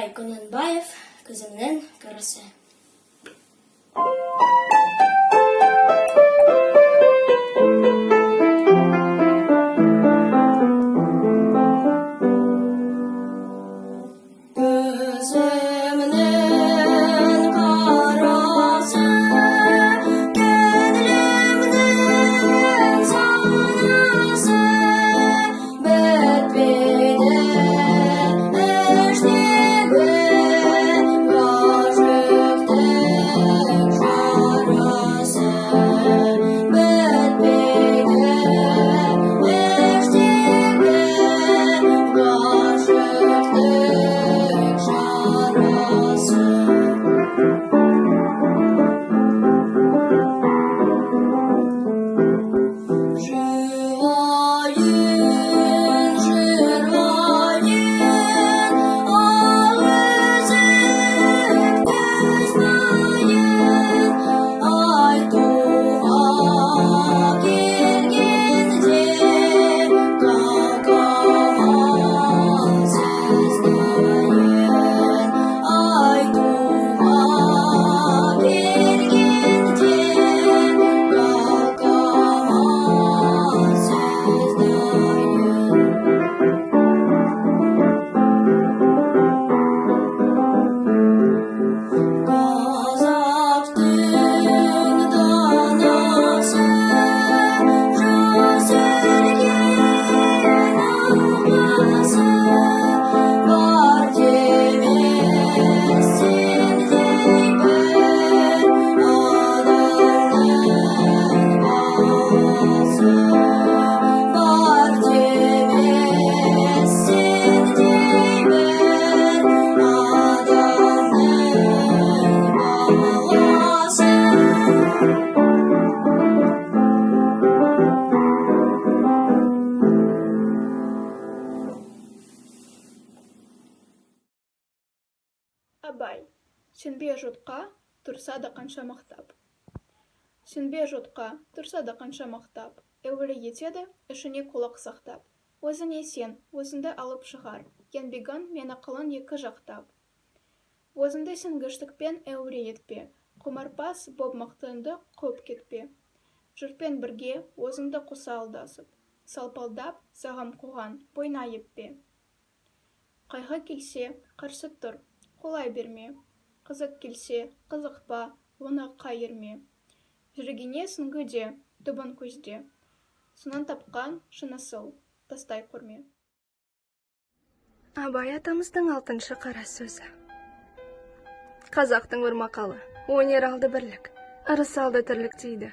Абай Көненбаев «Көзімнің қарасы». Абай, сенбе жұртқа тұрса да қанша мақтап. Сенбе жұртқа тұрса да қанша мақтап, әуелі етеді ішіне құлақ сақтап. Өзіне сен, өзіңді алып шығар, еңбегін мен ақылын екі жақтап. Өзіңді сенгіштікпен әуре етпе, құмарпас боп мақтанды қуып кетпе. Жұртпен бірге өзіңді қоса алдасып, салпалдап сағым қуған бойна еппе. Қайғы келсе, қарсы тұр, қолай берме. Қызық келсе, қызықпа, оны қайырме. Жүрегіне сүңгіде, түбін көзде. Сонан тапқан шынысыл, тастай көрме. Абай атамыздың 6-шы қара сөзі. Қазақтың бір мақалы, өнер алды бірлік, ырыс алды тірлік дейді.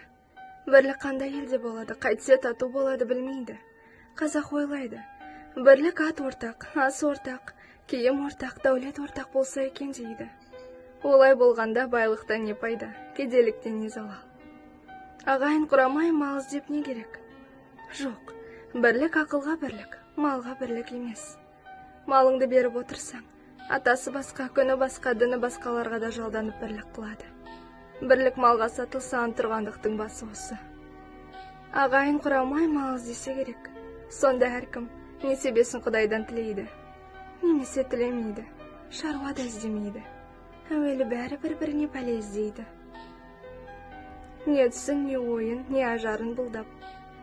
Бірлік қандай елде болады, қайтсе тату болады білмейді. Қазақ ойлайды, бірлік ат ортақ, ас ортақ, киім ортақ, дәулет ортақ болса екен дейді. Олай болғанда байлықтан не пайда, кедейліктен не залал. Ағайын құрамай мал іздеп не керек? Жоқ, бірлік ақылға бірлік, малға бірлік емес. Малыңды беріп отырсаң, атасы басқа, күні басқа, діні басқаларға да жалданып бірлік қылады. Бірлік малға сатылса антұрғандықтың басы осы. Ағайын құрамай мал іздесе керек. Сонда әркім несібесін Құдайдан тілейді. Немесе тілемейді, шаруа да іздемейді. Әуелі бәрі бір-біріне пәле іздейді. Не түсін, не ойын, не ажарын бұлдап,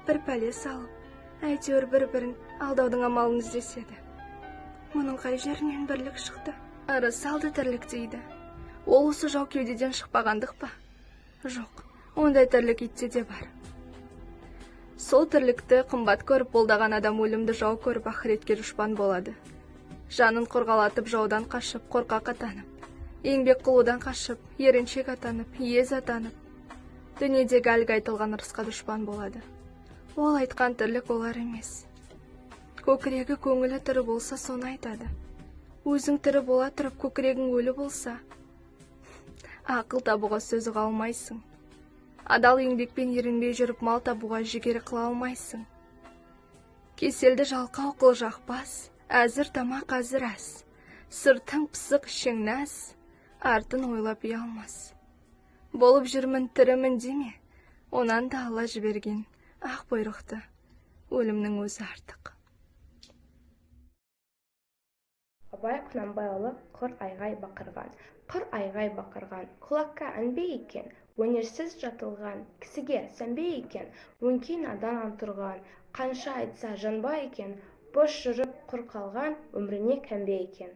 бір пәле салып, әйтеуір бір-бірін алдаудың амалын іздеседі. Мұның қай жерінен бірлік шықты? Ырыс алды тірлік дейді. Ол осы жау кеудеден шықпағандық па? Жоқ, ондай тірлік итте де бар. Сол тірлікті қымбат көріп болдаған адам өлімді жау көріп ақыретке дұшпан болады. Жанын қорғалатып жаудан қашып, қорқақ атанып, еңбек қылудан қашып, еріншек атанып, ез атанып, дүниедегі әлгі айтылған ырысқа дұшпан болады. Ол айтқан тірлік олар емес. Көкірегі көңілі тірі болса соны айтады. Өзің тірі бола тұрып көкірегің өлі болса, ақыл табуға сөзі қалмайсың. Адал еңбекпен ерінбей жүріп мал табуға жігері қыла алмайсың. Кеселді жалқау қыл жақпас, әзір тамақ әзір әс. Сыртың пысық ішің нәс, артын ойлап ұялмас. Болып жүрмін тірімін деме, онан да Алла жіберген ақ бұйрықты өлімнің өзі артық. Абай Құнанбайұлы құр айғай бақырған. Құр айғай бақырған, құлаққа әнбе екен, өнерсіз жатылған, кісіге сәнбе екен, өңкей надан антұрған, қанша айтса жанба екен, бос жүріп құр қалған, өміріне кәнбе екен.